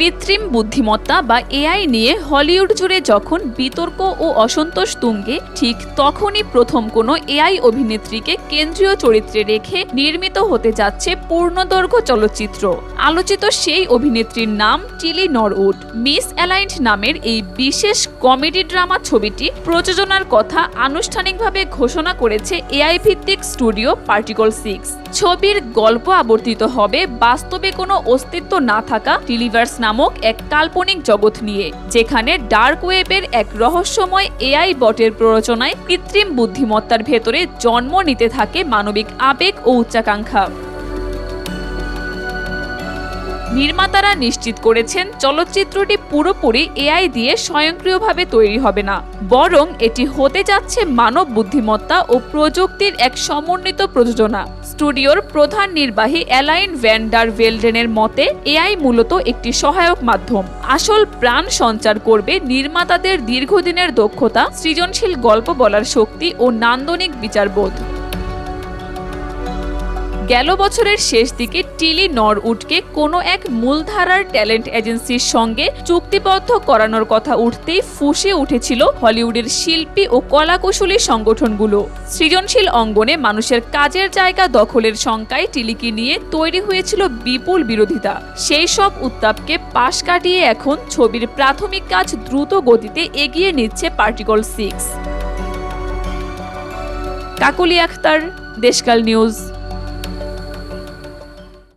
কৃত্রিম বুদ্ধিমত্তা বা এআই নিয়ে হলিউড জুড়ে যখন বিতর্ক ও অসন্তোষ তুঙ্গে, ঠিক তখনই প্রথম কোনো এআই অভিনেত্রীকে কেন্দ্রীয় চরিত্রে রেখে নির্মিত হতে যাচ্ছে পূর্ণদৈর্ঘ্য চলচ্চিত্র। আলোচিত সেই অভিনেত্রীর নাম টিলি নরউড। মিস অ্যালাইন্ড নামের এই বিশেষ কমেডি ড্রামা ছবিটি প্রযোজনার কথা আনুষ্ঠানিকভাবে ঘোষণা করেছে এআই ভিত্তিক স্টুডিও পার্টিকল 6। ছবির গল্প আবর্তিত হবে বাস্তবে কোনো অস্তিত্ব না থাকা টিলিভার্স নামক এক কাল্পনিক জগৎ নিয়ে, যেখানে ডার্ক ওয়েবের এক রহস্যময় এআই বটের প্ররোচনায় কৃত্রিম বুদ্ধিমত্তার ভেতরে জন্ম নিতে থাকে মানবিক আবেগ ও উচ্চাকাঙ্ক্ষা। নির্মাতারা নিশ্চিত করেছেন চলচ্চিত্রটি পুরোপুরি এআই দিয়ে স্বয়ংক্রিয়ভাবে তৈরি হবে না, বরং এটি হতে যাচ্ছে মানব বুদ্ধিমত্তা ও প্রযুক্তির এক সমন্বিত প্রযোজনা। স্টুডিওর প্রধান নির্বাহী অ্যালাইন ভ্যান ডার ভেলডেনের মতে, এআই মূলত একটি সহায়ক মাধ্যম। আসল প্রাণ সঞ্চার করবে নির্মাতাদের দীর্ঘদিনের দক্ষতা, সৃজনশীল গল্প বলার শক্তি ও নান্দনিক বিচারবোধ। গেল বছরের শেষ দিকে টিলি নরউডকে কোনো এক মূলধারার ট্যালেন্ট এজেন্সির সঙ্গে চুক্তিবদ্ধ করানোর কথা উঠতেই ফুঁসে উঠেছিল হলিউডের শিল্পী ও কলাকুশলী সংগঠনগুলো। সৃজনশীল অঙ্গনে মানুষের কাজের জায়গা দখলের শঙ্কায় টিলিকে নিয়ে তৈরি হয়েছিল বিপুল বিরোধিতা। সেই সব উত্তাপকে পাশ কাটিয়ে এখন ছবির প্রাথমিক কাজ দ্রুত গতিতে এগিয়ে নিচ্ছে পার্টিকল 6। কাকলি আখতার, দেশকাল নিউজ।